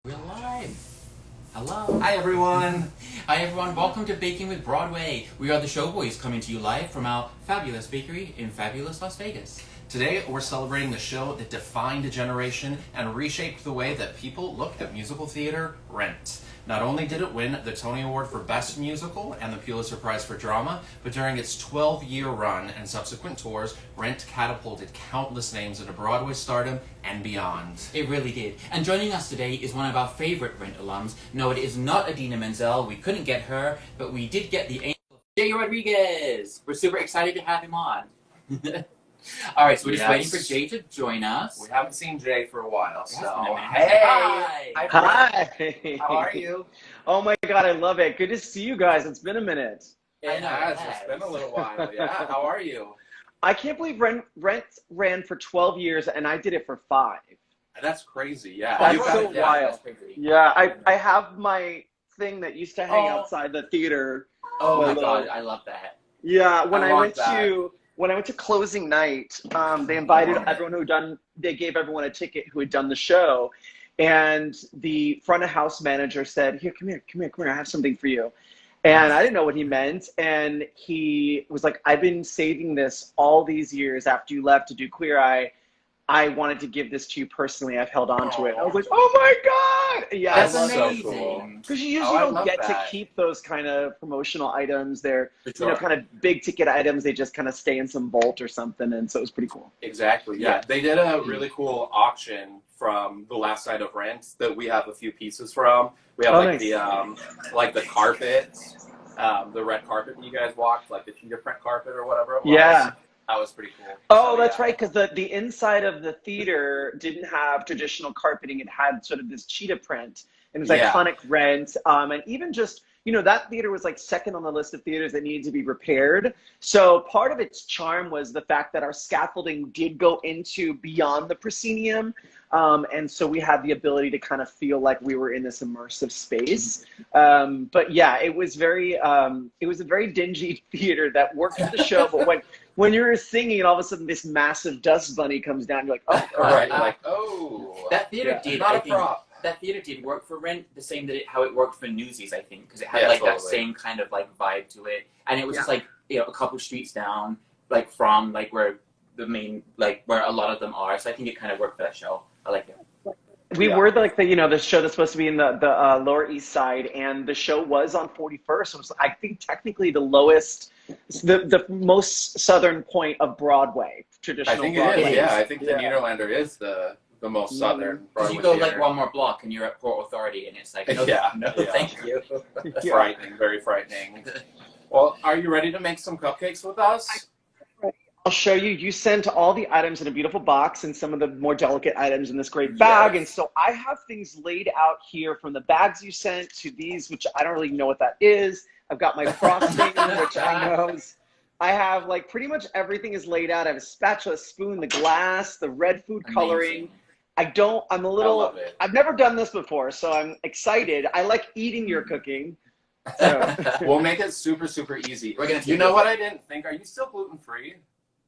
We're live. Hello. Hi everyone. Hi everyone. Welcome to Baking with Broadway. We are the Showboys coming to you live from our fabulous bakery in fabulous Las Vegas. Today we're celebrating the show that defined a generation and reshaped the way that people looked at musical theater, Rent. Not only did it win the Tony Award for Best Musical and the Pulitzer Prize for Drama, but during its 12-year run and subsequent tours, Rent catapulted countless names into Broadway stardom and beyond. It really did. And joining us today is one of our favorite Rent alums. No, it is not Adina Menzel. We couldn't get her, but we did get the angel, Jay Rodriguez. We're super excited to have him on. All right, so we're just waiting for Jay to join us. We haven't seen Jay for a while, so hey! Hi! How are you? Oh my god, I love it. Good to see you guys. It's been a minute. It has. It's been a little while. Yeah. How are you? I can't believe Rent ran for 12 years and I did it for 5. That's crazy. Yeah. That's so wild. That's crazy. Yeah, I have my thing that used to hang outside the theater. Oh my god, I love that. Yeah, when I went to closing night, they invited everyone they gave everyone a ticket who had done the show. And the front of house manager said, here, come here, I have something for you. And I didn't know what he meant. And he was like, I've been saving this all these years after you left to do Queer Eye. I wanted to give this to you personally. I've held on to it. I was like, oh my God. Yeah, That's amazing. so cool. Because you usually don't get to keep those kind of promotional items. They're, kind of big ticket items. They just kind of stay in some vault or something. And so it was pretty cool. Exactly. Yeah. They did a really cool auction from the last night of Rent that we have a few pieces from. We have the carpet, the red carpet that you guys walked, like the cheetah print carpet or whatever it was. Yeah. That was pretty cool. Oh, that's right, because the inside of the theater didn't have traditional carpeting. It had sort of this cheetah print, and it was iconic Rent. And even just, that theater was like second on the list of theaters that needed to be repaired. So part of its charm was the fact that our scaffolding did go into beyond the proscenium. And so we had the ability to kind of feel like we were in this immersive space. But yeah, it was it was a very dingy theater that worked for the show. But when you were singing and all of a sudden this massive dust bunny comes down, you're like, oh, right. That theater did, not a prop. That theater did work for Rent the same how it worked for Newsies, I think, because it had that same kind of vibe to it. And it was just a couple streets down, from where the main, where a lot of them are. So I think it kind of worked for that show. I like it. We were the show that's supposed to be in the Lower East Side, and the show was on 41st. So it was, I think, technically the lowest, the most southern point of Broadway, traditional I think Broadway. It is, yeah. I think the Nederlander is the most southern Broadway. You go one more block and you're at Port Authority, and it's like, no, thank you. Frightening, very frightening. Well, are you ready to make some cupcakes with us? I'll show you. You sent all the items in a beautiful box and some of the more delicate items in this great bag. And so I have things laid out here from the bags you sent to these, which I don't really know what that is. I've got my frosting, which I know. I have pretty much everything is laid out. I have a spatula, a spoon, the glass, the red food coloring. I've never done this before, so I'm excited. I like eating your cooking. So. We'll make it super, super easy. You know what I didn't think? Are you still gluten-free?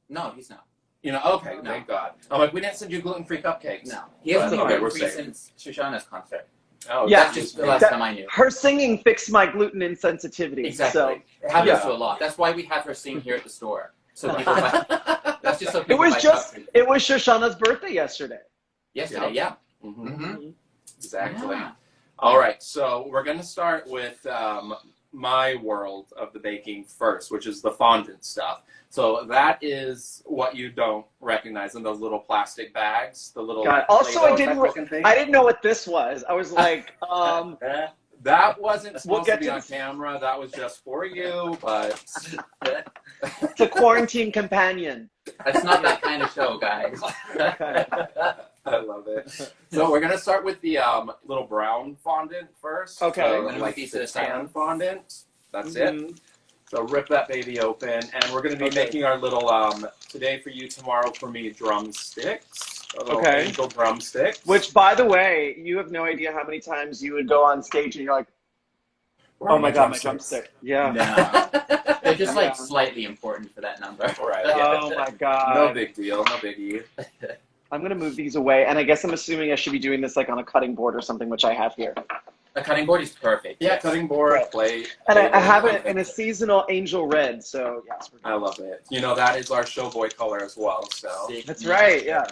No, he's not. Okay, thank God. I'm like, we didn't send you gluten-free cupcakes. No. He hasn't been gluten-free since Shoshana's concert. Oh, yeah. That's just the last time I knew. Her singing fixed my gluten insensitivity. Exactly. So, it happens to a lot. That's why we have her sing here at the store. So people that's just so people it was Shoshana's birthday yesterday. Yesterday, yeah. Mm-hmm. Exactly. Yeah. All right, so we're going to start with my world of the baking first, which is the fondant stuff. So that is what you don't recognize in those little plastic bags, the little. Also, I didn't know what this was. I was like, that wasn't supposed to be on camera. That was just for you, but it's a quarantine companion. That's not that kind of show, guys. I love it. So we're gonna start with the little brown fondant first. Okay. So, the tan fondant. That's it. So rip that baby open, and we're going to be making our little, today for you, tomorrow for me, drumsticks. Angel drumsticks. Which, by the way, you have no idea how many times you would go on stage and you're like, oh my God, my drumstick. Yeah. No. They're just slightly important for that number. Right. Oh my God. No big deal, no biggie. I'm going to move these away. And I guess I'm assuming I should be doing this like on a cutting board or something, which I have here. A cutting board is perfect. Yeah, yes. cutting board, Right. plate. And I have it in a seasonal angel red. So, yes. I love it. You know, that is our Showboy color as well. So That's right. Yeah.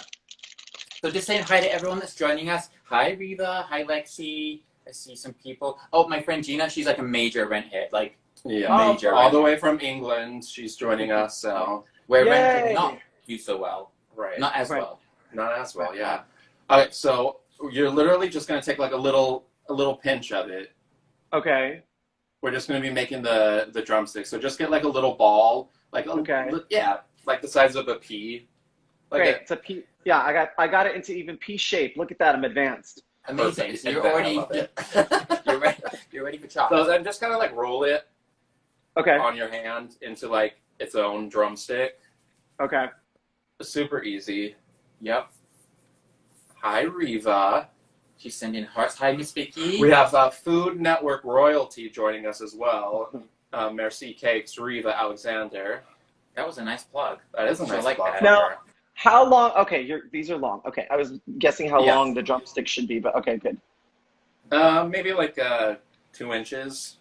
So just saying hi to everyone that's joining us. Hi, Reva. Hi, Lexi. I see some people. Oh, my friend Gina, she's like a major Rent head. Like, yeah, major all Rent the way from England. She's joining us. So where Yay. Rent did not do so well. right, Not as Right. well. not as well. Yeah. All right. So you're literally just gonna take like a little pinch of it. Okay. We're just gonna be making the drumstick. So just get like a little ball, like yeah, like the size of a pea. Like Great. It's a pea. Yeah, I got it into even pea shape. Look at that. I'm advanced. Amazing. Perfect. So you're I already love it. you're ready for chocolate. So then just kind of like roll it Okay. on your hand into like its own drumstick. Okay. Super easy. Yep. Hi, Reva. She's sending hearts. Hi, Miss Vicky. We have Food Network royalty joining us as well. Merci Cakes, Reva Alexander. That was a nice plug. That is a I nice like plug. that. Now, how long? Okay, these are long. Okay, I was guessing how Yes. long the drumstick should be, but okay, good. Maybe like 2 inches.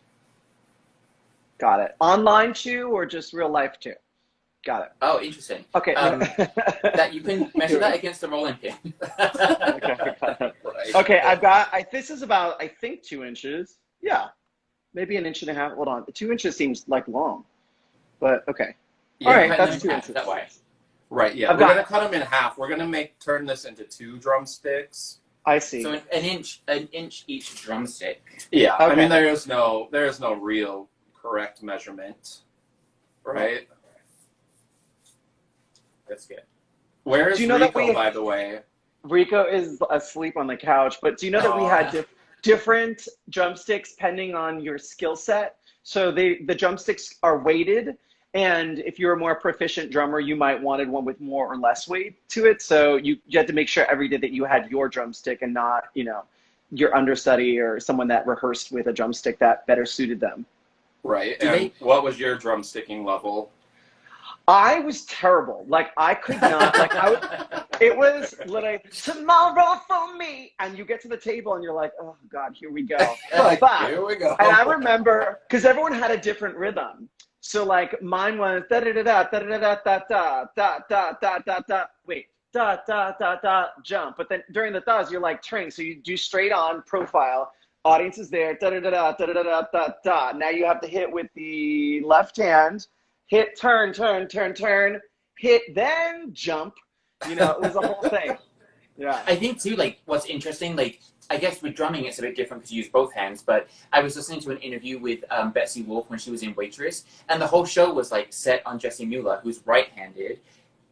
Got it. Online too, or just real life too? Got it. Oh, interesting. Okay. That you can measure that against the rolling pin. Okay, got it. Right. Okay, this is about, I think, 2 inches. Yeah, maybe an inch and a half. Hold on, 2 inches seems like long, but okay. Yeah, All right, cut that's them 2 in half inches. that way. Right, yeah. I've We're got- going to cut them in half. We're going to turn this into 2 drumsticks. I see. So an inch each drumstick. Yeah, I Okay. mean, there is no real correct measurement, right? That's good. Where is Do you know that Rico, we- by the way? Rico is asleep on the couch, but do you know that we had different drumsticks depending on your skill set? So the drumsticks are weighted, and if you're a more proficient drummer, you might wanted one with more or less weight to it. So you had to make sure every day that you had your drumstick and not, your understudy or someone that rehearsed with a drumstick that better suited them. Right, and what was your drumsticking level? I was terrible. Like, I could not, it was literally, tomorrow for me. And you get to the table and you're like, oh God, here we go. Like, But- here we go. And I remember, because everyone had a different rhythm. So like mine was da da da da da da da da da da da da da da. Wait, da da da da jump. But then during the da's, you're like turning. So you do straight on profile. Audience is there. Da da da da da da da da da. Now you have to hit with the left hand. Hit, turn, turn, turn, turn. Hit, then jump. It was a whole thing. Yeah. I think too, like, what's interesting, like, I guess with drumming it's a bit different because you use both hands, but I was listening to an interview with Betsy Wolfe when she was in Waitress, and the whole show was like set on Jessie Mueller, who's right-handed,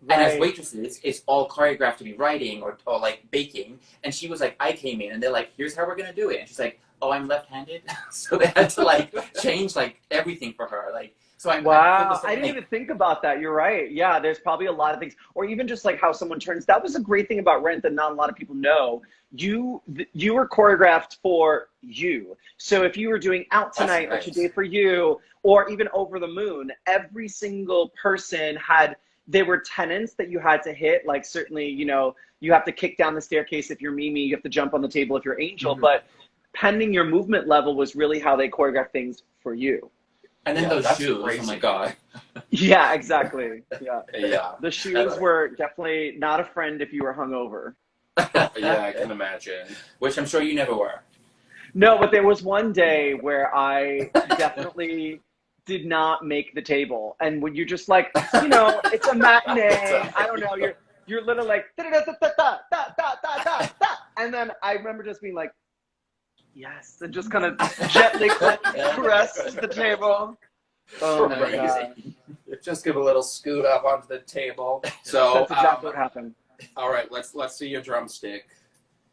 and as waitresses, it's all choreographed to be writing or like baking, and she was like, I came in, and they're like, here's how we're gonna do it, and she's like, oh, I'm left-handed, so they had to like change like everything for her, like. So Wow, I didn't even think about that. You're right. Yeah, there's probably a lot of things, or even just like how someone turns. That was a great thing about Rent that not a lot of people know. You were choreographed for you. So if you were doing Out Tonight or Today for You, or even Over the Moon, every single person there were tenets that you had to hit. Like certainly, you have to kick down the staircase if you're Mimi. You have to jump on the table if you're Angel. Mm-hmm. But pending your movement level was really how they choreographed things for you. And then those shoes, crazy. Oh my God. Yeah, exactly. Yeah. Yeah. The shoes were definitely not a friend if you were hungover. Yeah, I can imagine. Which I'm sure you never were. No, but there was one day where I definitely did not make the table. And when you're just like, it's a matinee. I don't know. You're literally like, da da da da da da da da da da. And then I remember just being like, yes, and just kind of gently caress the table. Oh my God. Just give a little scoot up onto the table. So that's exactly what happened. All right, let's see your drumstick.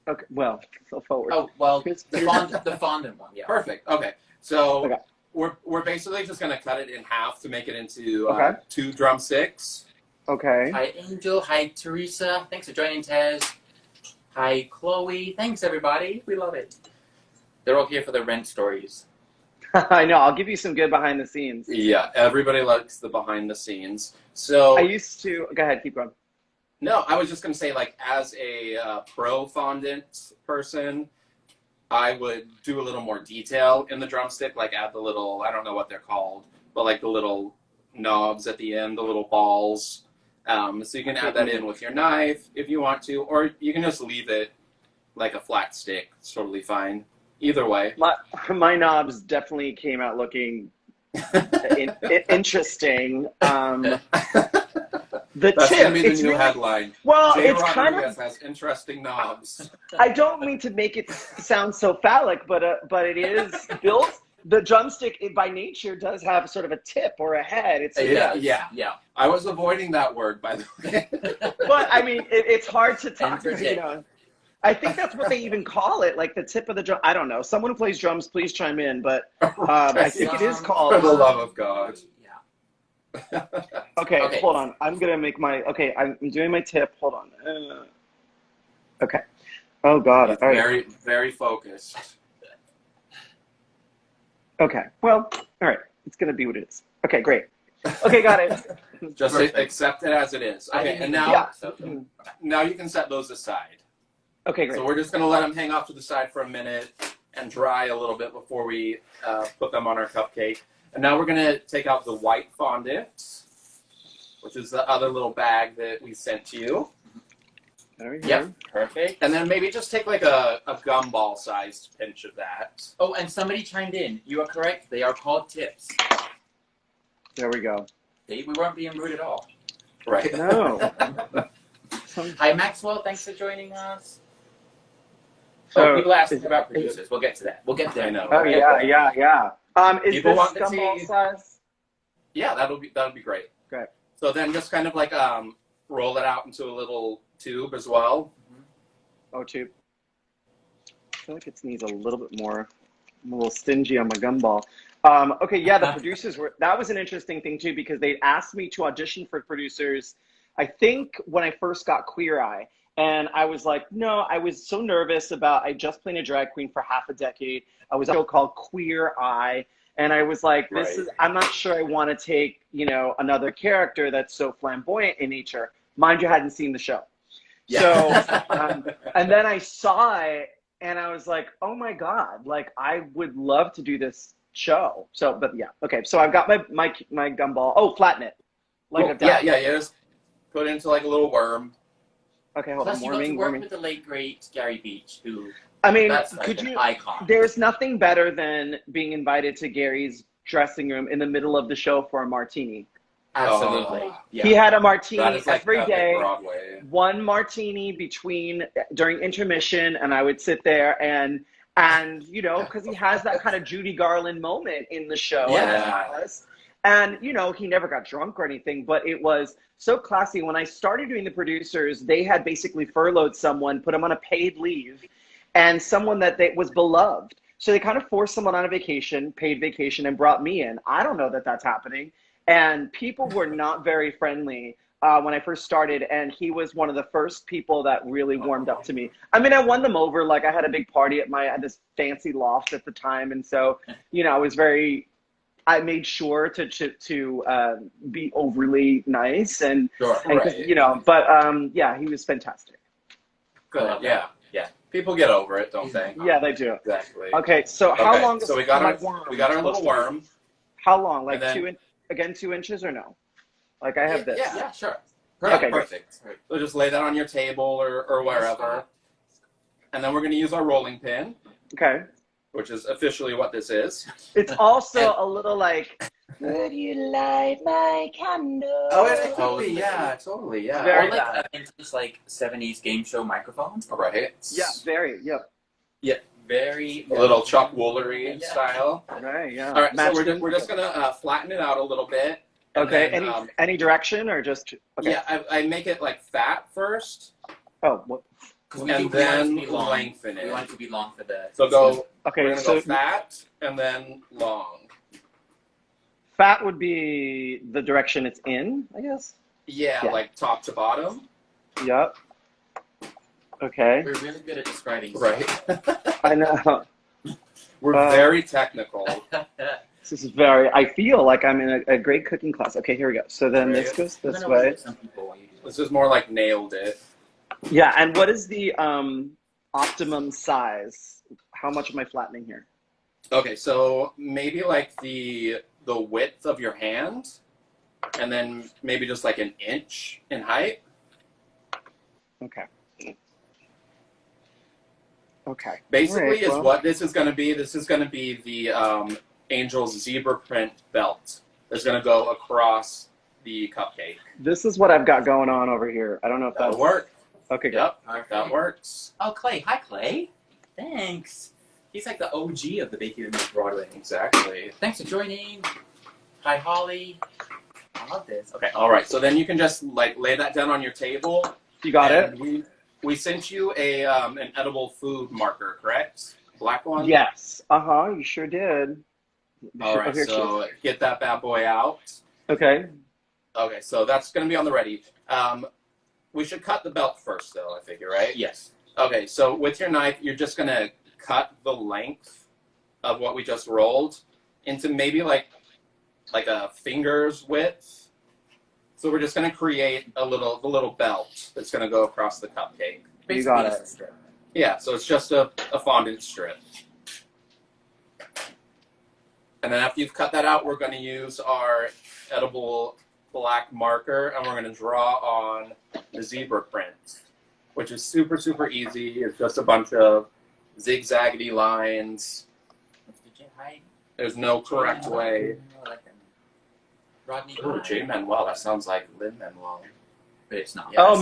Okay, well, so forward. Oh well, the fondant one, yeah. Perfect. Okay, so we're basically just gonna cut it in half to make it into 2 drumsticks. Okay. Hi Angel. Hi Teresa. Thanks for joining, Tez. Hi Chloe. Thanks everybody. We love it. They're all here for the Rent stories. I know. I'll give you some good behind the scenes. Yeah, everybody likes the behind the scenes. So I used to. Go ahead, keep going. No, I was just gonna say, like, as a pro fondant person, I would do a little more detail in the drumstick, like add the little, I don't know what they're called, but like the little knobs at the end, the little balls. So you can add that in with your knife if you want to, or you can just leave it like a flat stick. It's totally fine. Either way. My knobs definitely came out looking interesting. That's tip, gonna be the new really, headline. well, Jay it's kind Rodriguez of. has interesting knobs. I don't mean to make it sound so phallic, but it is built. The drumstick, by nature, does have sort of a tip or a head. Yeah. I was avoiding that word, by the way. But I mean, it's hard to talk. You know, I think that's what they even call it, like the tip of the drum. I don't know. Someone who plays drums, please chime in. But I think it is called. For the love of God. Okay, hold on. I'm gonna make my. Okay, I'm doing my tip. Hold on. Okay. Oh God. He's all right. very, very focused. Okay. Well, all right. It's gonna be what it is. Okay, great. Okay, got it. Just accept it as it is. Okay, and now, now you can set those aside. Okay, great. So we're just gonna let them hang off to the side for a minute and dry a little bit before we put them on our cupcake. And now we're gonna take out the white fondant, which is the other little bag that we sent to you. There we go. Yep, perfect. And then maybe just take like a gumball sized pinch of that. Oh, and somebody chimed in. You are correct. They are called tips. There we go. We weren't being rude at all. Right. No. Hi, Maxwell. Thanks for joining us. So, people asking about producers. We'll get to that. We'll get there. I know. Oh yeah. Is People this want to gumball see- size? Yeah, that'll be great. Great. So then just kind of like roll it out into a little tube as well. Oh, tube. I feel like it needs a little bit more. I'm a little stingy on my gumball. Okay, yeah, the producers that was an interesting thing too, because they asked me to audition for producers, I think when I first got Queer Eye. And I was like, no, I was so nervous I just played a drag queen for half a decade. I was on a show called Queer Eye. And I was like, I'm not sure I want to take, another character that's so flamboyant in nature. Mind you, I hadn't seen the show. Yeah. So, and then I saw it and I was like, oh my God, like I would love to do this show. So, but yeah. Okay. So I've got my gumball. Oh, flatten it. Like yeah. Just put it into like a little worm. Okay, hold Plus, on. you got to work with the late great Gary Beach, who that's like an icon. There's nothing better than being invited to Gary's dressing room in the middle of the show for a martini. Absolutely. He had a martini like every day. Broadway. One martini during intermission, and I would sit there and because he has that kind of Judy Garland moment in the show. Yeah. And, he never got drunk or anything, but it was so classy. When I started doing the producers, they had basically furloughed someone, put them on a paid leave, and someone that was beloved. So they kind of forced someone on a paid vacation, and brought me in. I don't know that that's happening. And people were not very friendly when I first started, and he was one of the first people that really warmed up to me. I mean, I won them over. Like, I had a big party at this fancy loft at the time, and so, I made sure to be overly nice and he was fantastic. Good. Yeah. People get over it, don't they? Yeah, they do. Exactly. Okay, so how long does we got our little worm. How long? Like 2 inches or no? Like I have this. Yeah, sure. Okay, perfect. So just lay that on your table or wherever. And then we're going to use our rolling pin. Okay. Which is officially what this is. It's also a little like, would you light my candle? Oh, it could be, yeah, totally, yeah. Very just like 70s game show microphones. Right. Yeah, very, yep. Yeah, very. A little Chuck Woolery style. Right, yeah. All right, so we're just going to flatten it out a little bit. Okay, then, any direction or just? Okay. Yeah, I make it like fat first. Oh, what? And then lengthen it. We want it to be long for the. So go. Okay, we're gonna go fat and then long. Fat would be the direction it's in, I guess. Yeah, like top to bottom. Yep. Okay. We're really good at describing. Right. I know. We're very technical. This is very, I feel like I'm in a great cooking class. Okay, here we go. So then this goes this way. This is more like nailed it. Yeah, and what is the optimum size? How much am I flattening here? Okay, so maybe like the width of your hand, and then maybe just like an inch in height. Okay. Okay. Basically, is what this is going to be. This is going to be the Angel's zebra print belt. That's going to go across the cupcake. This is what I've got going on over here. I don't know if that'll work. Okay, good. Yep, that works. Oh, Clay. Hi, Clay. Thanks. He's like the OG of the Baking with Broadway. Exactly. Thanks for joining. Hi, Holly. I love this. Okay. All right. So then you can just like lay that down on your table. You got it? We sent you an edible food marker, correct? Black one? Yes. You sure did. All right, so get that bad boy out. Okay. Okay, so that's going to be on the ready. We should cut the belt first, though, I figure, right? Yes. Okay, so with your knife, you're just going to cut the length of what we just rolled into maybe like a finger's width. So we're just going to create the little belt that's going to go across the cupcake. You got it. Yeah, so it's just a fondant strip. And then after you've cut that out, we're going to use our edible black marker, and we're going to draw on the zebra print, which is super, super easy. It's just a bunch of zigzaggedy lines. There's no correct way. Rodney. Oh, J-Manuel. That sounds like Lin-Manuel. But it's not. Yeah,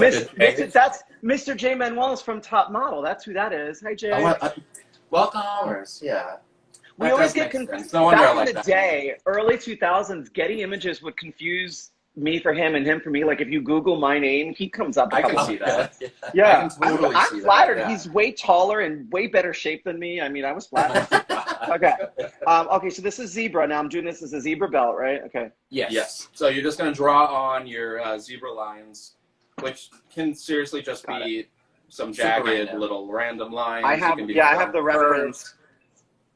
that's Mr. J. Manuel is from Top Model. That's who that is. Hi, Jay. Welcome. Yeah. We always get confused. No Back in the day, early 2000s, Getty Images would confuse me for him and him for me. Like if you Google my name, he comes up. I can see that. Yeah, I'm flattered. Yeah. He's way taller and way better shape than me. I mean, I was flattered. Okay. Okay, so this is zebra. Now I'm doing this as a zebra belt, right? Okay. Yes. So you're just going to draw on your zebra lines, which can seriously just be some jagged little random lines. I have the reference.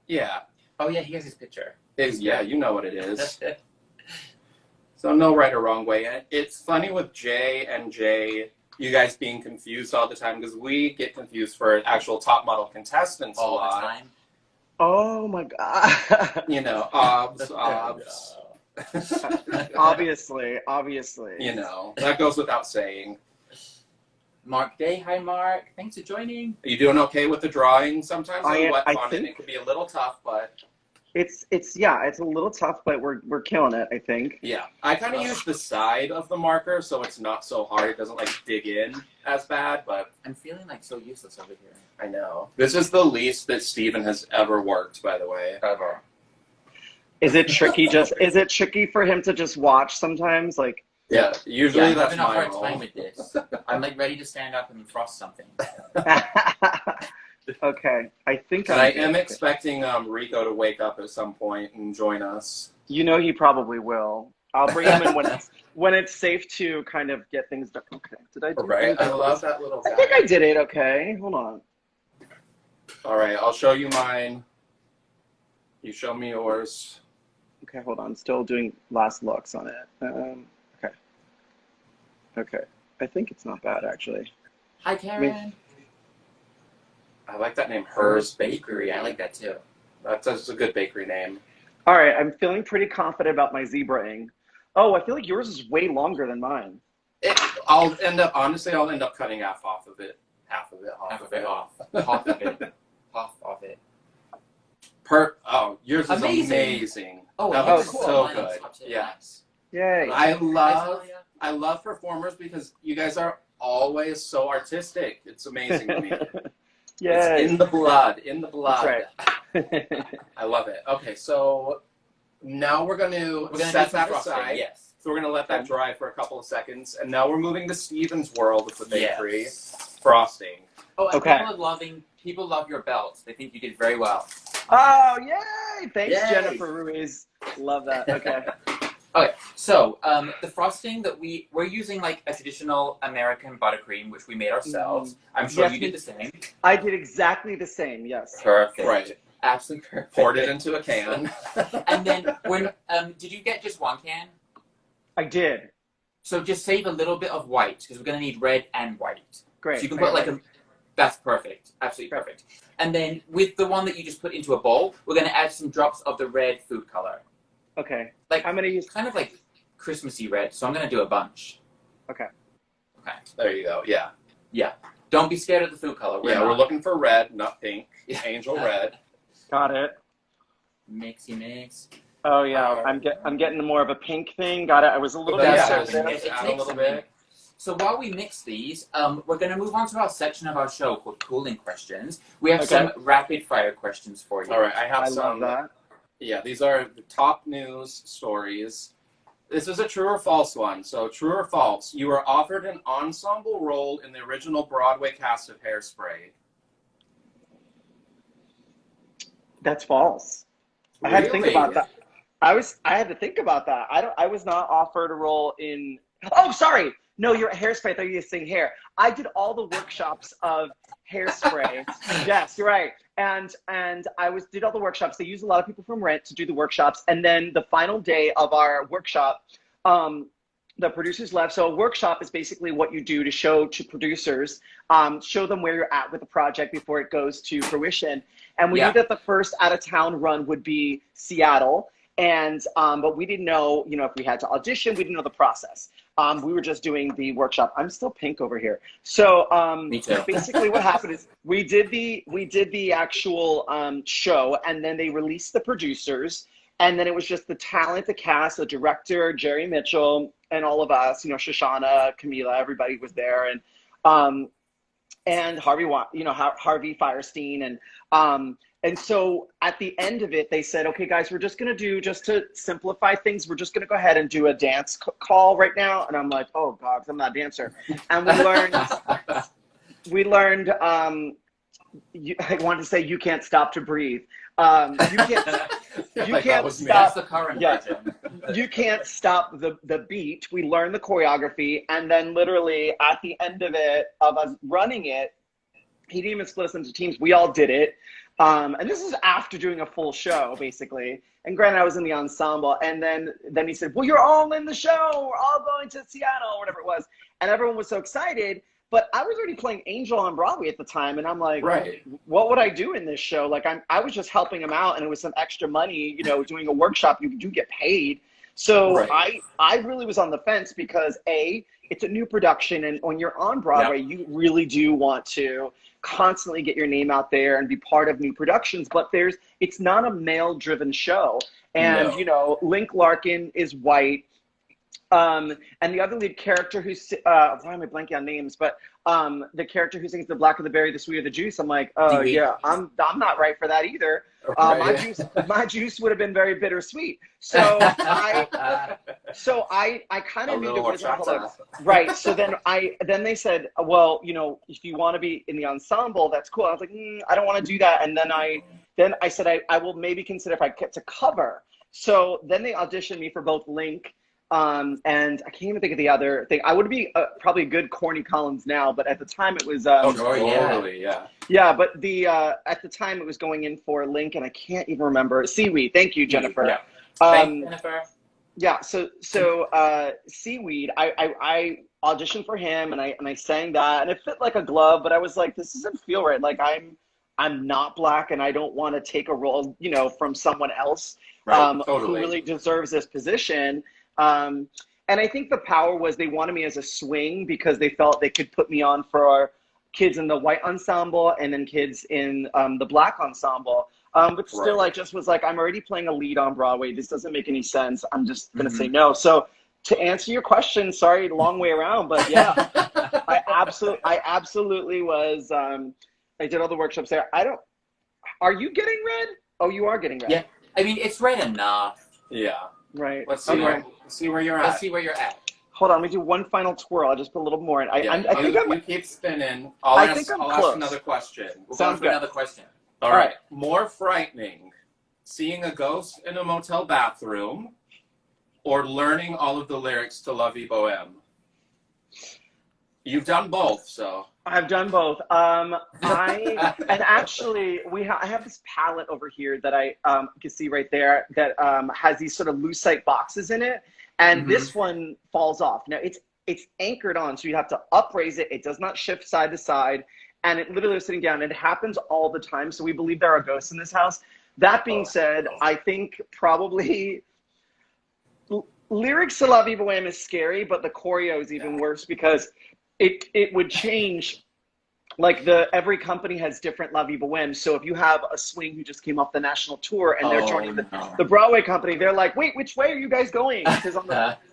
Yeah. Oh yeah, he has his picture. Yeah, you know what it is. So no right or wrong way. And it's funny with Jay and Jay, you guys being confused all the time, because we get confused for actual top model contestants all a lot. the time. Oh my god. You know, obs. Obviously. You know, that goes without saying. Mark Day, hi Mark. Thanks for joining. Are you doing okay with the drawing sometimes? I think it could be a little tough, but it's a little tough, but we're killing it, I think. yeah. I kind of use the side of the marker so it's not so hard. It doesn't like dig in as bad, but I'm feeling like so useless over here. I know. This is the least that Stephen has ever worked, by the way. Ever. Is it tricky for him to just watch sometimes? Like yeah, usually I'm that's having a my hard role. time with this. I'm like ready to stand up and frost something. Okay, I think And I am expecting Rico to wake up at some point and join us. You know he probably will. I'll bring him in when it's safe to kind of get things done. Okay, did I do Right, I love that little guy. I think I did it. Okay, hold on. All right, I'll show you mine. You show me yours. Okay, hold on. Still doing last looks on it. Okay. I think it's not bad actually. Hi Karen. I like that name, Hers Bakery. I like that too. That's a good bakery name. All right, I'm feeling pretty confident about my zebra-ing. Oh, I feel like yours is way longer than mine. I'll end up cutting half of it. Half of it off. Yours is amazing. Oh, that cool. looks so good. Yeah. Yay. I love performers because you guys are always so artistic. It's amazing to me. Yeah. It's in the blood. That's right. I love it. Okay, so now we're going to set that aside. Yes. So we're going to let that dry for a couple of seconds. And now we're moving to Stephen's world with the bakery. Yes. Frosting. Oh, and okay. People love your belts. They think you did very well. Oh, yay! Thanks, Yay. Jennifer Ruiz. Love that. Okay. Okay, so the frosting that we're using like a traditional American buttercream, which we made ourselves. I'm sure Yes, you did the same. I did exactly the same, yes. Perfect. Right. Absolutely perfect. Poured it into a can. And then when did you get just one can? I did. So just save a little bit of white because we're gonna need red and white. Great. So you can put like a. That's perfect. Absolutely perfect. And then with the one that you just put into a bowl, we're gonna add some drops of the red food color. Okay. Like I'm gonna use kind of like Christmassy red. So I'm gonna do a bunch. Okay. Okay. There you go. Yeah. Yeah. Don't be scared of the food color. We're looking for red, not pink. Angel red. Got it. Mixy mix. Oh yeah, I'm getting more of a pink thing. Got it. I was a little bit Add It a little bit. So while we mix these, we're going to move on to our section of our show called Cooling Questions. We have some rapid fire questions for you. All right, I have love some. that. Yeah, these are the top news stories. This is a true or false one. So true or false, you were offered an ensemble role in the original Broadway cast of Hairspray. That's false. I had to think about that. I had to think about that. I was not offered a role in. Oh, sorry. No, you're at Hairspray. I thought you were saying hair. I did all the workshops of Hairspray. Yes, you're right. And did all the workshops. They used a lot of people from Rent to do the workshops. And then the final day of our workshop, the producers left. So a workshop is basically what you do to show to producers, show them where you're at with the project before it goes to fruition. And we knew that the first out-of-town run would be Seattle. And but we didn't know, if we had to audition. We didn't know the process. We were just doing the workshop. I'm still pink over here. So Me too. basically what happened is we did the actual show, and then they released the producers, and then it was just the talent, the cast, the director, Jerry Mitchell, and all of us, Shoshana, Camila, everybody was there, and Harvey Firestein, and so at the end of it, they said, okay, guys, we're just going to do, just to simplify things, we're just going to go ahead and do a dance call right now. And I'm like, oh, God, 'cause I'm not a dancer. And we learned, I wanted to say, you can't stop to breathe. You can't stop. That's the current version. You can't stop the beat. We learned the choreography. And then literally at the end of it, of us running it, he didn't even split us into teams. We all did it. And this is after doing a full show, basically. And granted, I was in the ensemble. And then he said, well, you're all in the show. We're all going to Seattle, or whatever it was. And everyone was so excited. But I was already playing Angel on Broadway at the time. And I'm like, what would I do in this show? Like, I was just helping him out. And it was some extra money, doing a workshop. You do get paid. So I really was on the fence because, A, it's a new production. And when you're on Broadway, you really do want to constantly get your name out there and be part of new productions, but it's not a male-driven show. And Link Larkin is white, and the other lead character who's why am I blanking on names, but the character who sings the blacker the berry, the sweeter the juice, I'm like, oh yeah, I'm not right for that either. My juice would have been very bittersweet. So I kind of knew there was right. So then they said, well, if you want to be in the ensemble, that's cool. I was like, I don't want to do that. And then I said I will maybe consider if I get to cover. So then they auditioned me for both Link. And I can't even think of the other thing. I would be probably a good Corny Collins now, but at the time it was. Totally. Yeah, but at the time it was going in for Link, and I can't even remember. Seaweed. Thank you, Jennifer. Yeah. Thanks, Jennifer. Yeah. So Seaweed. I auditioned for him, and I sang that, and it fit like a glove. But I was like, this doesn't feel right. Like I'm not Black, and I don't want to take a role, from someone else who really deserves this position. And I think the power was they wanted me as a swing because they felt they could put me on for kids in the white ensemble and then kids in the Black ensemble. But still, I just was like, I'm already playing a lead on Broadway. This doesn't make any sense. I'm just going to say no. So to answer your question, sorry, long way around, but yeah, I absolutely was. I did all the workshops there. Are you getting red? Oh, you are getting red. Yeah. I mean, it's red enough. Yeah. Right. Let's see where you're at. Let's see where you're at. Hold on, let me do one final twirl. I'll just put a little more in. I think you keep spinning. I'll ask another question. We'll go for another question. All right. More frightening, seeing a ghost in a motel bathroom or learning all of the lyrics to La Vie Boheme? You've done both, so. I've done both. And actually, I have this palette over here that I can see right there that has these sort of lucite boxes in it, and this one falls off. Now it's anchored on, so you have to upraise it. It does not shift side to side, and it literally is sitting down. It happens all the time, so we believe there are ghosts in this house. That being said, I think probably lyrics to La Vie Boheme is scary, but the choreo is even worse because it would change. Like every company has different La Vie Boheme. So if you have a swing who just came off the national tour and they're joining the Broadway company, they're like, wait, which way are you guys going? Because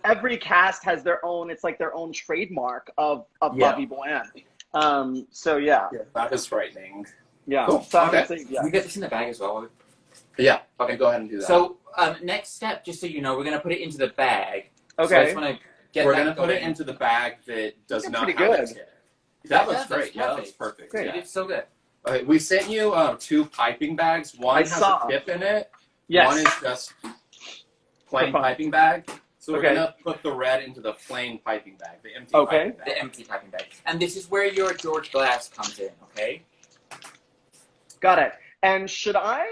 every cast has their own, it's like their own trademark of La Vie Boheme. So yeah. That is frightening. Yeah. Cool. So Okay. We get this in the bag as well. Yeah. Okay, go ahead and do that. So next step, just so you know, we're going to put it into the bag. Okay. So I just want to get We're going to put it into the bag that does not have good. it. That looks great. Yeah, that looks perfect. perfect. Great. You did so good. Okay, we sent you 2 piping bags. One has a tip in it. Yes. One is just plain piping bag. So we're going to put the red into the plain piping bag, the empty piping bag. The empty piping bag. And this is where your George glass comes in, okay? Got it. And should I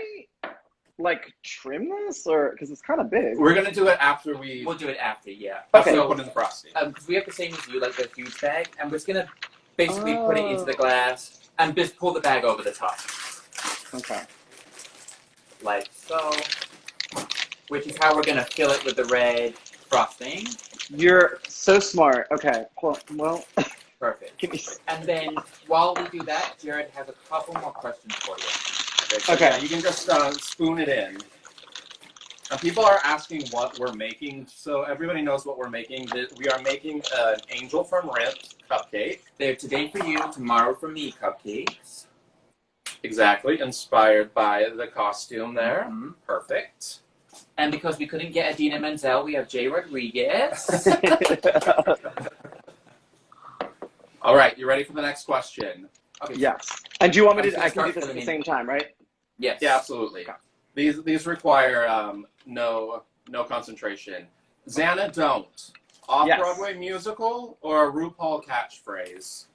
like trim this, or because it's kind of big? We're going to do it after we... We'll do it after, yeah. Okay. So put in the frosting. Because we have the same as you, like the huge bag, and we're just going to basically put it into the glass and just pull the bag over the top. Okay. Like so. Which is how we're going to fill it with the red frosting. You're so smart. Okay. Well. Perfect. And then while we do that, Jared has a couple more questions for you. Okay. Yeah, you can just spoon it in. People are asking what we're making, so everybody knows what we're making. We are making an Angel from Rent cupcake. They're today for you, tomorrow for me cupcakes. Exactly, inspired by the costume there. Perfect. And because we couldn't get Adina Menzel, we have Jay Rodriguez. All right, you ready for the next question? Okay. Yes. And do you want me to? I can start do this at the filling same time, right? Yes. Yeah, absolutely. Okay. These require no concentration. Xana, don't. Off-Broadway musical or a RuPaul catchphrase?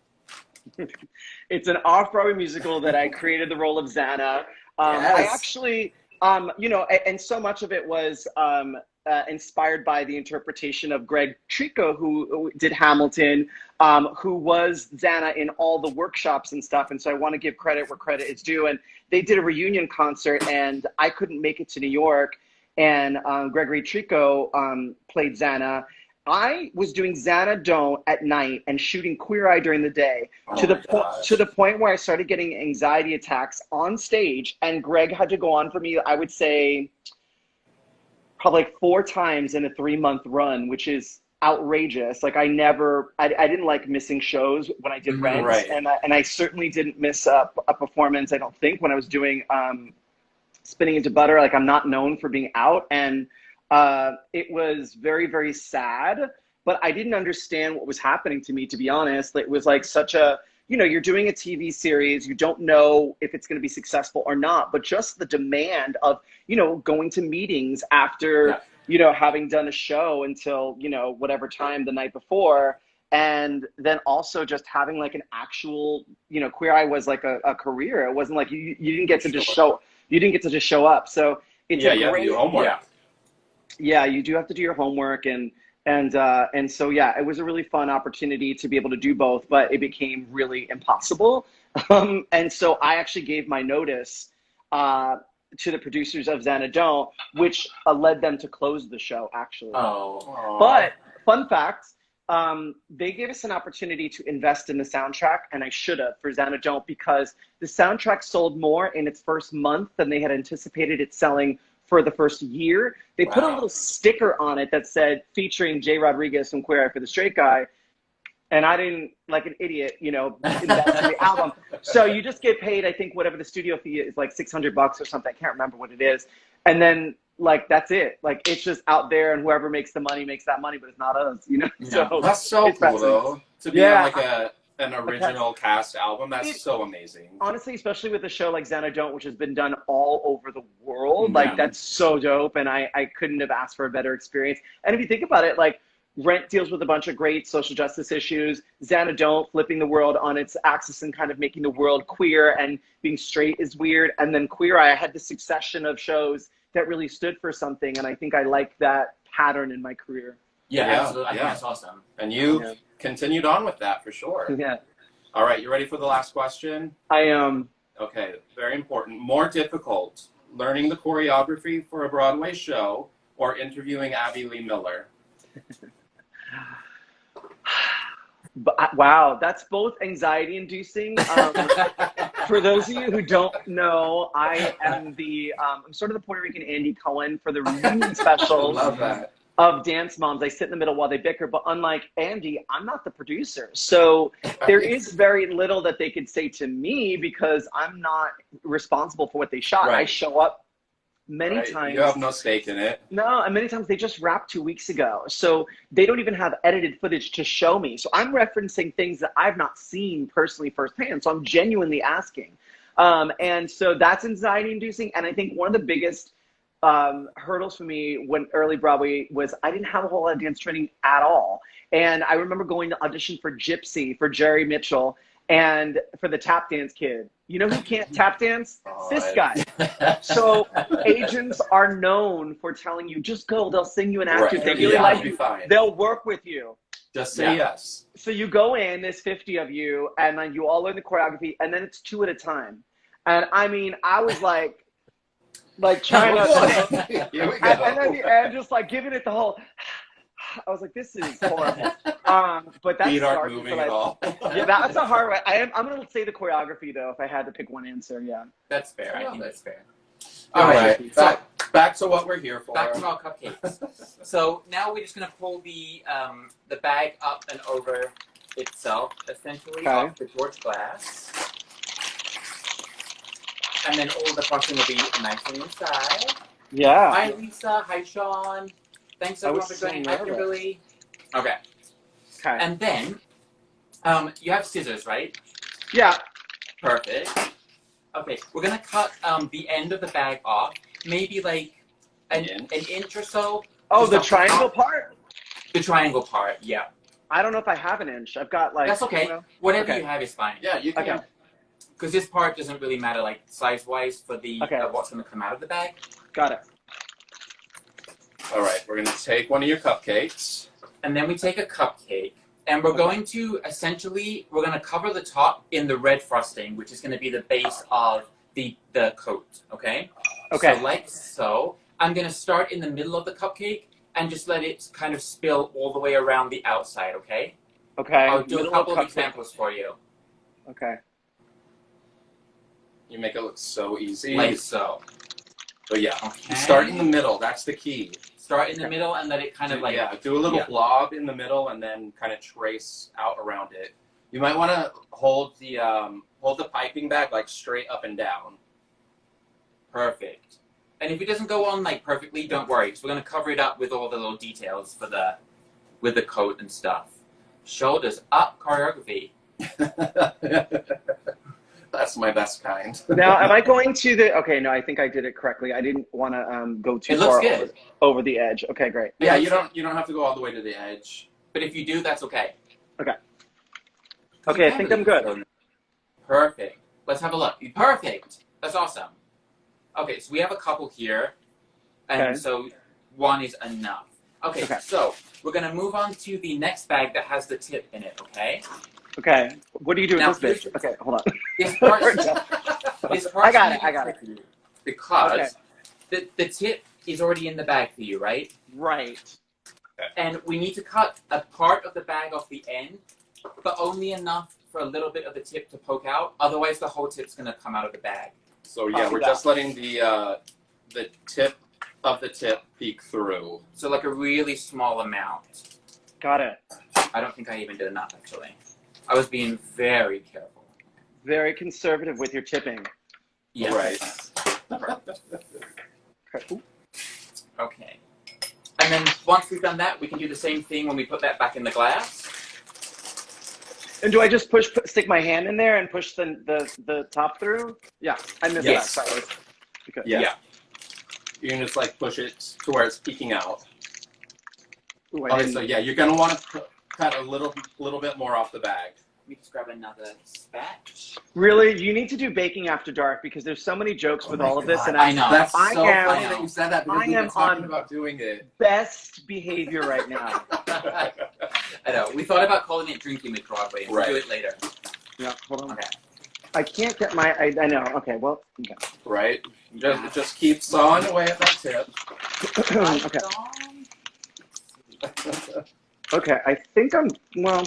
It's an off-Broadway musical that I created the role of Xana. Yes. I actually, you know, and so much of it was inspired by the interpretation of Greg Trico, who did Hamilton, who was Xana in all the workshops and stuff. And so I want to give credit where credit is due. And they did a reunion concert, and I couldn't make it to New York. And Gregory Trico played Xana. I was doing Xana Don't at night and shooting Queer Eye during the day to the point where I started getting anxiety attacks on stage. And Greg had to go on for me, I would say, probably like 4 times in a 3-month run, which is outrageous. Like I didn't like missing shows when I did Rent, right. and I certainly didn't miss a performance, I don't think, when I was doing Spinning into Butter. Like I'm not known for being out, and it was very, very sad, but I didn't understand what was happening to me, to be honest. It was like such a, you know, you're doing a TV series, you don't know if it's going to be successful or not, but just the demand of, you know, going to meetings after, you know, having done a show until, you know, whatever time the night before. And then also just having like an actual, you know, Queer Eye was like a career. It wasn't like you didn't get to just show up. So it's you have to do homework. Yeah, you do have to do your homework, and so yeah, it was a really fun opportunity to be able to do both, but it became really impossible. And so I actually gave my notice to the producers of Xana Don't, which led them to close the show, actually. Oh. But fun fact, they gave us an opportunity to invest in the soundtrack, and I should have, for Xana Don't, because the soundtrack sold more in its first month than they had anticipated it selling for the first year. They put a little sticker on it that said, featuring Jay Rodriguez from Queer Eye for the Straight Guy. And I didn't, like an idiot, you know, invest in the album. So you just get paid, I think, whatever the studio fee is, like $600 or something. I can't remember what it is. And then, like, that's it. Like, it's just out there, and whoever makes the money makes that money, but it's not us, you know? Yeah. So that's so cool, though. To be on, like, an original cast album, that's so amazing. Honestly, especially with a show like Xana Don't, which has been done all over the world, like, that's so dope, and I couldn't have asked for a better experience. And if you think about it, like, Rent deals with a bunch of great social justice issues. Xanadont, flipping the world on its axis and kind of making the world queer, and being straight is weird. And then Queer Eye, I had this succession of shows that really stood for something, and I think I like that pattern in my career. Yeah, absolutely. I think that's awesome. And you continued on with that for sure. Yeah. All right, you ready for the last question? I am. Okay, very important. More difficult, learning the choreography for a Broadway show or interviewing Abby Lee Miller? Wow, that's both anxiety-inducing. For those of you who don't know, I am I'm sort of the Puerto Rican Andy Cohen for the reunion specials. Love that. Of Dance Moms. I sit in the middle while they bicker, but unlike Andy, I'm not the producer. So there is very little that they could say to me because I'm not responsible for what they shot. Right. I show up many times. You have no stake in it. No, and many times they just wrapped 2 weeks ago. So they don't even have edited footage to show me. So I'm referencing things that I've not seen personally firsthand. So I'm genuinely asking. And so that's anxiety inducing. And I think one of the biggest hurdles for me when early Broadway was I didn't have a whole lot of dance training at all. And I remember going to audition for Gypsy for Jerry Mitchell and for the tap dance kid. You know who can't tap dance? This guy. So agents are known for telling you, just go, they'll sing you an act. If they really like you, they'll work with you. Just say yes. So you go in, there's 50 of you, and then you all learn the choreography, and then it's 2 at a time. And I mean, I was like trying to, Here we go. and then the end, just like giving it the whole, I was like, this is horrible. But that's feet aren't moving at all. Yeah, that's a hard way. I'm going to say the choreography though, if I had to pick one answer. Yeah. That's fair. I think that's fair. All right. Back to what we're here for. Back to our cupcakes. So now we're just going to pull the bag up and over itself, essentially, off the torch glass. And then all the frosting will be nice and inside. Yeah. Hi, Lisa. Hi, Sean. Thanks everyone for joining. Hi, Kimberly. Okay. And then, you have scissors, right? Yeah. Perfect. Okay, we're gonna cut the end of the bag off, maybe like an inch or so. Oh, the triangle part? The triangle part, yeah. I don't know if I have an inch. I've got like... That's okay. Whatever you have is fine. Yeah, you can. Because this part doesn't really matter, like, size-wise for the what's going to come out of the bag. Got it. All right, we're going to take one of your cupcakes. And then we take a cupcake. And we're going to, essentially, we're going to cover the top in the red frosting, which is going to be the base of the coat, okay? Okay. So like so. I'm going to start in the middle of the cupcake and just let it kind of spill all the way around the outside, okay? Okay. I'll do a couple of examples for you. Okay. You make it look so easy. Like so. But yeah, you start in the middle. That's the key. Start in the middle and let it kind of do a little blob in the middle and then kind of trace out around it. You might want to hold the piping bag like straight up and down. Perfect. And if it doesn't go on like perfectly, don't worry, because we're going to cover it up with all the little details with the coat and stuff. Shoulders up choreography. That's my best kind. Now, am I going to the... Okay, no, I think I did it correctly. I didn't want to go too far over the edge. Okay, great. Yeah, you don't have to go all the way to the edge. But if you do, that's okay. Okay. Okay, I think I'm good. Perfect. Let's have a look. Perfect. That's awesome. Okay, so we have a couple here. And so one is enough. Okay, so we're going to move on to the next bag that has the tip in it, okay? Okay. What do you do with this bitch? Okay, hold on. This part, I got it. Because the tip is already in the bag for you, right? Right. And we need to cut a part of the bag off the end, but only enough for a little bit of the tip to poke out. Otherwise, the whole tip's going to come out of the bag. So yeah, we're just letting the tip of the tip peek through. So like a really small amount. Got it. I don't think I even did enough, actually. I was being very careful. Very conservative with your tipping. Yeah. Right. Okay. And then once we've done that, we can do the same thing when we put that back in the glass. And do I just stick my hand in there and push the top through? Yeah, I missed that. Sorry. Okay. Yeah. You can just like push it to where it's peeking out. Ooh, Okay, so yeah, you're gonna want to cut a little bit more off the bag. Let me just grab another spatch. Really, you need to do Baking After Dark because there's so many jokes with all of this, and I know. That's I so am- funny that you said that because I we've been am talking on- about doing it. best behavior right now. I know. We thought about calling it Drinking with Broadway, and we'll do it later. Yeah, hold on. Okay. I can't get my. I know. Okay, well. Okay. Right. Just keep sawing away at that tip. Okay. Okay. I think I'm. Well.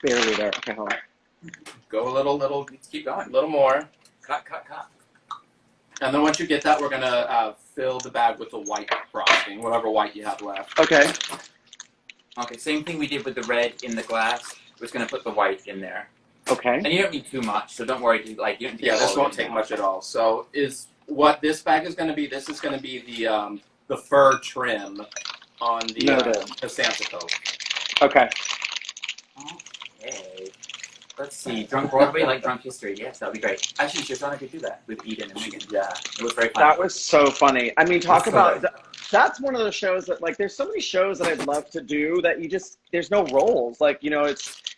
Barely there. Okay, hold on. Go a little. Let's keep going. A little more. Cut. And then once you get that, we're gonna fill the bag with the white frosting, whatever white you have left. Okay. Okay, same thing we did with the red in the glass. We're just gonna put the white in there. Okay. And you don't need too much, so don't worry. You don't need to Yeah, get this all won't of it take down. much at all. So is what this bag is gonna be. This is gonna be the fur trim on the Santa coat. Okay. Okay. Let's see. Drunk Broadway, like Drunk History. Yes, that'd be great. Actually, Shoshana could do that with Eden and Megan. Yeah, it was very fun. That was so funny. I mean, talk That's about. good. That's one of those shows that, like, there's so many shows that I'd love to do that there's no roles. Like, you know,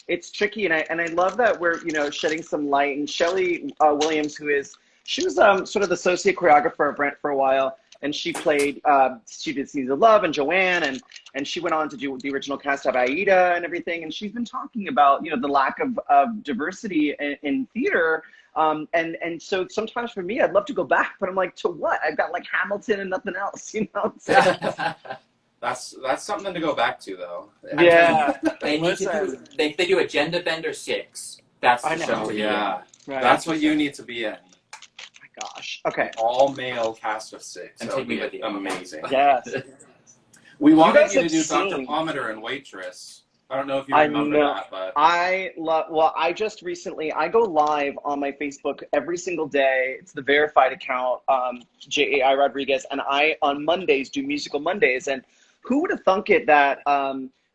it's tricky, and I love that we're, you know, shedding some light. And Shelley Williams, she was sort of the associate choreographer of Brent for a while, and she did Scenes of Love and Joanne, and she went on to do the original cast of Aida and everything. And she's been talking about, you know, the lack of diversity in theater. And so sometimes for me, I'd love to go back, but I'm like, to what? I've got like Hamilton and nothing else, you know? That's something to go back to, though. Yeah. They need to do. They do a Gender Bender 6. That's the I know. show. Yeah. Right. That's what you need to be in. Gosh. Okay. All male cast of 6. And That take would me be with you. amazing. Yes. We wanted guys you to have do Dr. seen- Pomander and Waitress. I don't know if you I remember know. that, but I just recently, I go live on my Facebook every single day. It's the verified account, JAI Rodriguez, and I, on Mondays, do Musical Mondays. And who would have thunk it that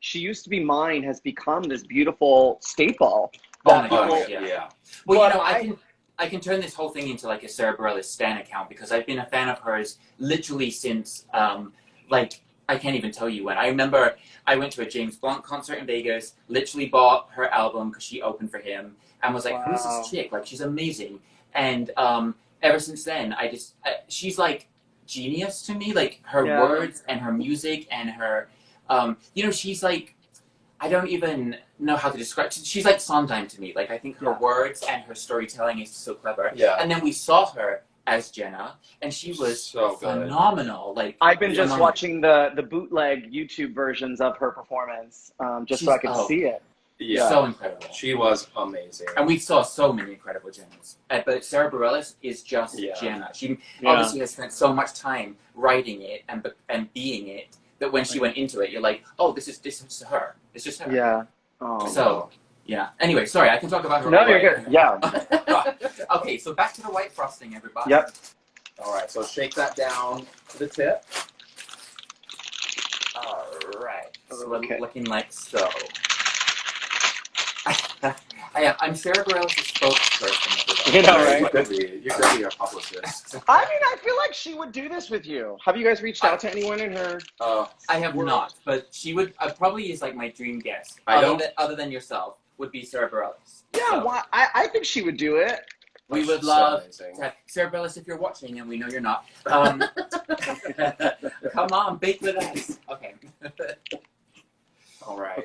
She Used to Be Mine has become this beautiful staple. Oh my that gosh, people- yeah. Well, But you know, I can turn this whole thing into like a Sarah Bareilles stan account because I've been a fan of hers literally since like I can't even tell you when. I remember I went to a James Blunt concert in Vegas, literally bought her album because she opened for him, and was like, "Who's this chick? Like, she's amazing." And ever since then, she's like genius to me. Like her words and her music and her, you know, she's like. I don't even know how to describe. She's like Sondheim to me. Like, I think her words and her storytelling is so clever. Yeah. And then we saw her as Jenna, and she was so phenomenal. Like, I've been just watching the bootleg YouTube versions of her performance, just so I could see it. Yeah. So incredible. She was amazing. And we saw so many incredible Jennas. But Sarah Bareilles is just Jenna. She obviously has spent so much time writing it and being it that when she went into it, you're like, oh, this is her. It's just her. Yeah. Oh, so, yeah. Anyway, sorry, I can talk about her. No, you're good. Yeah. Okay, so back to the white frosting, everybody. Yep. All right, so shake that down to the tip. All right. So we're looking like so. I'm Sarah Bareilles' spokesperson. You know, right? You could be a publicist. I mean, I feel like she would do this with you. Have you guys reached out to anyone in her? I have not, but she would probably is like my dream guest. Other than yourself, would be Sarah Bareilles. Yeah, So, why? I think she would do it. we would love to have Sarah Bareilles if you're watching, and we know you're not. Come on, bake with us. Okay. All right.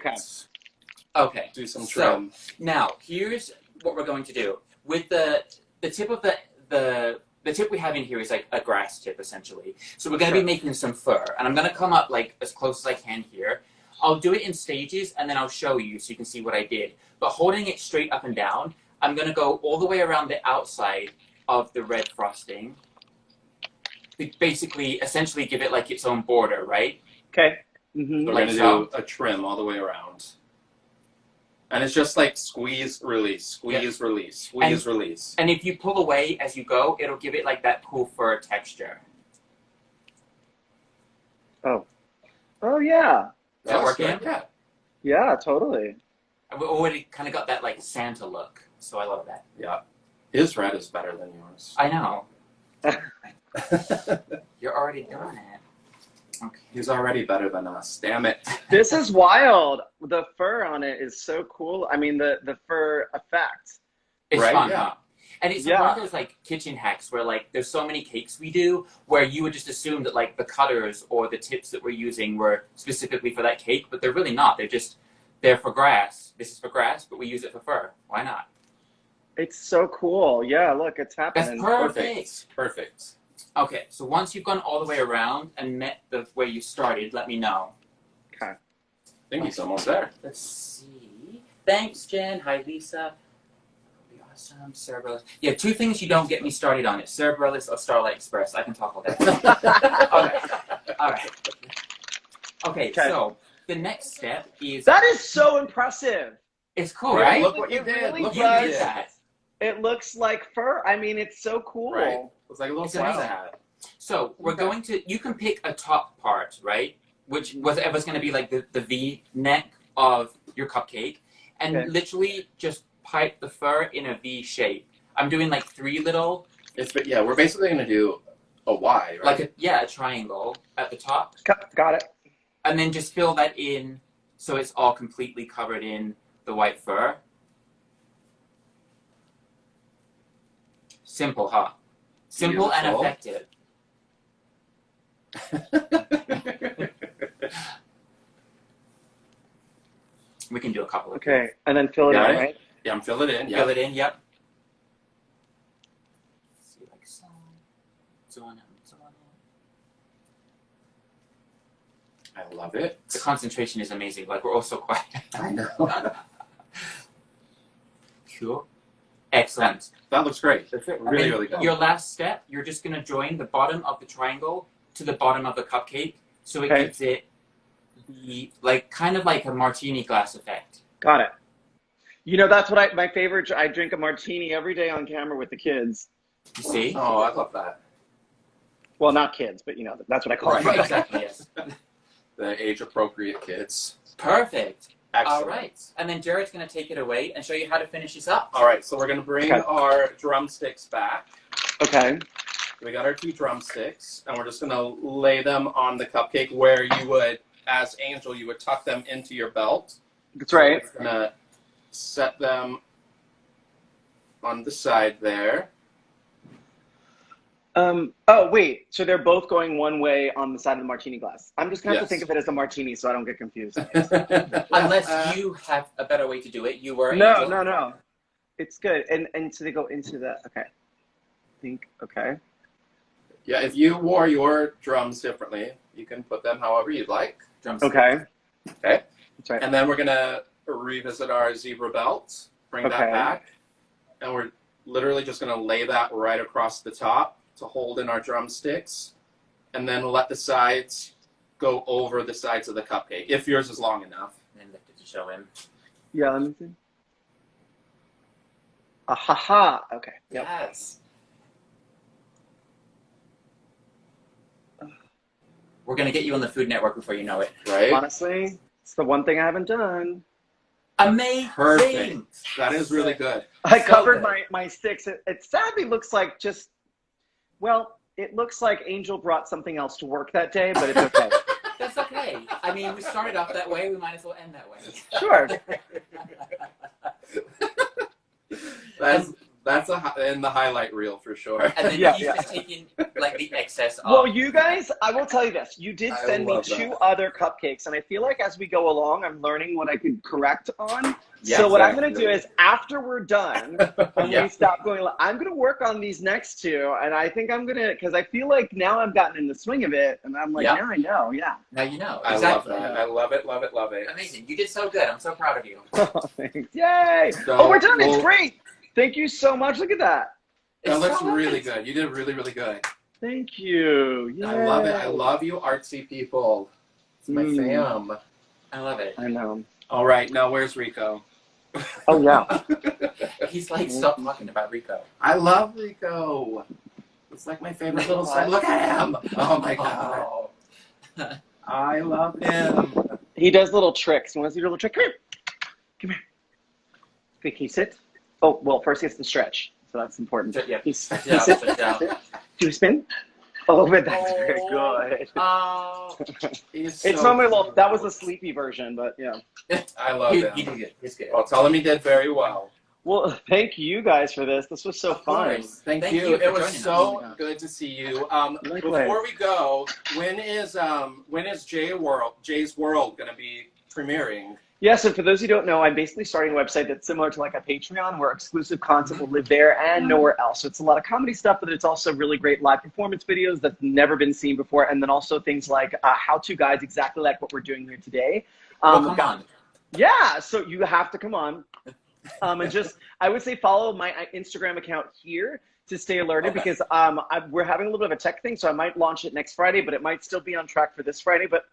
Okay. Do some trim. So, now, here's what we're going to do. With the tip of the tip we have in here is like a grass tip, essentially. So we're going to be making some fur. And I'm going to come up like as close as I can here. I'll do it in stages, and then I'll show you so you can see what I did. But holding it straight up and down, I'm going to go all the way around the outside of the red frosting. To basically, essentially give it like its own border, right? Okay. Mm-hmm. We're going to do a trim all the way around. And it's just like squeeze, release, squeeze, release, squeeze, release. And if you pull away as you go, it'll give it like that cool fur texture. Oh. Oh, yeah. Is that working? Yeah. Yeah, totally. We already kind of got that like Santa look, so I love that. Yeah. His red is better than yours. I know. You're already doing it. Okay. He's already better than us. Damn it. This is wild. The fur on it is so cool. I mean, the fur effect. It's Right? fun, Yeah. huh? And it's like one of those like kitchen hacks where like there's so many cakes we do where you would just assume that like the cutters or the tips that we're using were specifically for that cake, but they're really not. They're for grass. This is for grass, but we use it for fur. Why not? It's so cool. Yeah, look, it's happening. That's perfect. Perfect. Okay, so once you've gone all the way around and met the where you started, let me know. Okay. I think he's almost there. Let's see. Thanks, Jen. Hi, Lisa. Awesome. Cerebrellis. Yeah, 2 things you don't get me started on. It's Cerebrellis or Starlight Express. I can talk all day. Okay. All right. Okay, so the next step is... That is so impressive. It's cool, right? Look what you It did. really Look You what you did did. that. It looks like fur. I mean, it's so cool. Right. It's like a little It's Santa amazing. hat. So we're going to... You can pick a top part, right? Which whatever's going to be like the V neck of your cupcake. And literally just pipe the fur in a V shape. I'm doing like 3 little... We're basically going to do a Y, right? Like a triangle at the top. Got it. And then just fill that in so it's all completely covered in the white fur. Simple, huh? Simple and effective. We can do a couple of Okay, and then fill it in, right? Yeah, I'm filling it in. Fill it in, yep. See, like so. So on. I love it. The concentration is amazing. Like, we're all so quiet. I know. Cool. Excellent. That looks great. That's really, really good. Your last step, you're just going to join the bottom of the triangle to the bottom of the cupcake, so it gives it kind of like a martini glass effect. Got it. You know, that's what my favorite. I drink a martini every day on camera with the kids. You see? Oh, I love that. Well, not kids, but you know, that's what I call them. Right, exactly, yes. The age-appropriate kids. Perfect. Excellent. All right. And then Jared's going to take it away and show you how to finish this up. All right, so we're going to bring our drumsticks back. Okay. We got our 2 drumsticks, and we're just going to lay them on the cupcake where you would, as Angel, you would tuck them into your belt. That's right. So we're going to set them on the side there. Oh, wait. So they're both going one way on the side of the martini glass. I'm just going to have to think of it as a martini so I don't get confused. Unless you have a better way to do it. You were No. It's good. And so they go into the, okay. Yeah, if you wore your drums differently, you can put them however you'd like. Drums. Okay. Okay. That's right. And then we're going to revisit our zebra belt, bring that back, and we're literally just going to lay that right across the top to hold in our drumsticks, and then let the sides go over the sides of the cupcake, if yours is long enough. And lift it to show him. Yeah, let me see. Ha. Okay. Yep. Yes. We're going to get you on the Food Network before you know it. Right? Honestly, it's the one thing I haven't done. Amazing. Perfect. That is really good. I covered my sticks. It sadly looks like it looks like Angel brought something else to work that day, but it's okay. That's okay. I mean, we started off that way. We might as well end that way. Sure. That's in the highlight reel for sure. And then he's just taking like the excess off. Well, you guys, I will tell you this. You did send me 2 other cupcakes, and I feel like as we go along, I'm learning what I could correct on. Yeah, so what I'm going to do is after we're done, and we stop going, I'm going to work on these next 2, and I think I'm going to, because I feel like now I've gotten in the swing of it, and I'm like, now I know, Now you know. Exactly. I love that. I love it, love it, love it. Amazing. You did so good. I'm so proud of you. Thanks. Yay! So we're done. It's great. Thank you so much. Look at that. That looks really good. You did really, really good. Thank you. Yay. I love it. I love you artsy people. It's my fam. I love it. I know. All right, now where's Rico? Oh, yeah. He's like, stop talking about Rico. I love Rico. It's like my favorite little son. Look at him. Oh, my God. I love him. He does little tricks. You want to see a little trick? Come here. Come here. Okay, can you sit? Oh, well, first he has to stretch. So that's important. Yeah. Can you sit? Do you spin? Oh, but that's very good. It's not my little. That was a sleepy version, but yeah. I love it. He did good. It's good. Well, tell him he did very well. Well, thank you guys for this. This was so fun. Thank you. It was so good to see you. Before we go, when is Jay's World going to be premiering? Yeah, so for those who don't know, I'm basically starting a website that's similar to like a Patreon where exclusive content will live there and nowhere else. So it's a lot of comedy stuff, but it's also really great live performance videos that's never been seen before. And then also things like how-to guides, exactly like what we're doing here today. Come on. Yeah, so you have to come on. And just, I would say follow my Instagram account here to stay alerted because we're having a little bit of a tech thing. So I might launch it next Friday, but it might still be on track for this Friday. But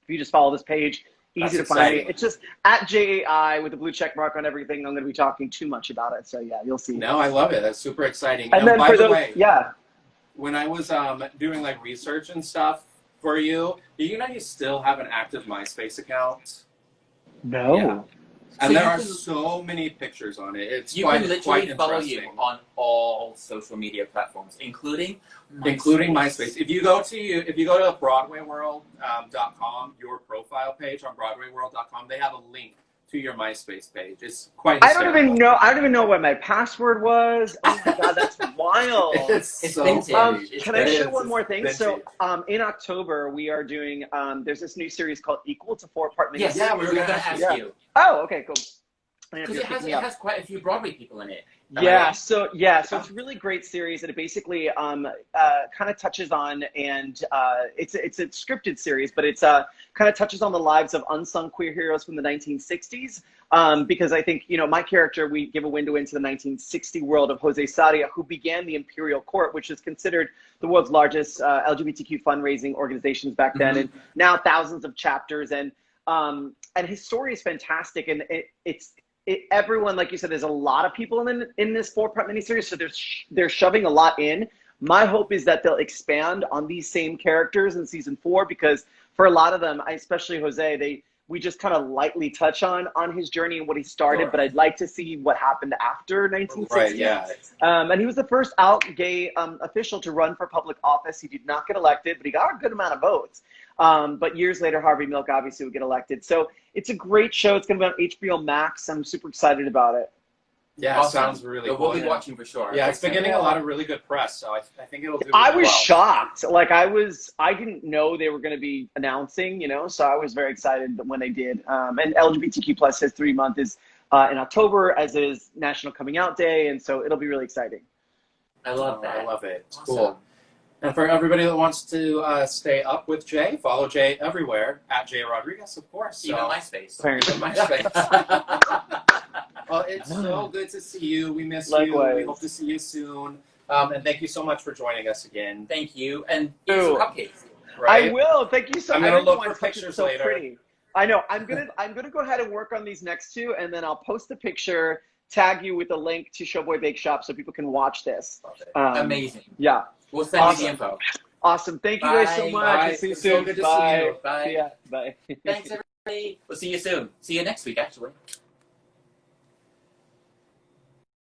if you just follow this page, easy to find me. It's just at JAI with the blue check mark on everything. I'm going to be talking too much about it. So yeah, you'll see. No, I love it. That's super exciting. And then by the way, when I was doing like research and stuff for you, do you know you still have an active MySpace account? No. Yeah. And there are so many pictures on it. It's you quite, can literally quite follow you on all social media platforms, including MySpace. If you go to BroadwayWorld.com, your profile page on BroadwayWorld.com, they have a link to your MySpace page. It's quite hysterical. I don't even know what my password was. Oh my god, that's wild. It's so vintage. funny. Can I share one more thing? Vintage. So in October we are doing there's this new series called Equal. It's a 4-part mini. Yes, Yeah, we were going to ask you. Oh, okay, cool. Because it has quite a few Broadway people in it. So it's a really great series, and it basically kind of touches on, and it's a scripted series, but it's kind of touches on the lives of unsung queer heroes from the 1960s. Because I think, my character, we give a window into the 1960 world of Jose Sarria, who began the Imperial Court, which is considered the world's largest LGBTQ fundraising organizations back then, and now thousands of chapters, and his story is fantastic, and everyone, like you said, there's a lot of people in this 4-part miniseries, so they're shoving a lot in. My hope is that they'll expand on these same characters in season 4, because for a lot of them, especially Jose, we just kind of lightly touch on his journey and what he started, but I'd like to see what happened after 1960. Right, yeah. And he was the first out gay official to run for public office. He did not get elected, but he got a good amount of votes. But years later, Harvey Milk obviously would get elected. So it's a great show. It's going to be on HBO Max. I'm super excited about it. Yeah, awesome. Sounds really cool. We'll be watching for sure. Yeah, it's been getting a lot of really good press, so I think it'll do really I was well. shocked. Like I didn't know they were going to be announcing, so I was very excited when they did. And LGBTQ plus History Month is in October, as is National Coming Out Day, and so it'll be really exciting. I love that. I love it. It's awesome. Cool. And for everybody that wants to stay up with Jay, follow Jay everywhere at Jay Rodriguez, of course. Even MySpace. Apparently. MySpace. Well, it's so good to see you. We miss you. We hope to see you soon. And thank you so much for joining us again. Thank you. And here's some cupcakes. Right? I will. Thank you so much. I'm going to look for pictures so later. Pretty. I know. I'm gonna go ahead and work on these next 2, and then I'll post a picture, tag you with a link to Showboy Bakeshop so people can watch this. Amazing. Yeah. We'll send you the info. Awesome. Thank you guys so much. Bye. See you It's soon. so good to see you. Bye. Yeah. Bye. Thanks, everybody. We'll see you soon. See you next week, actually.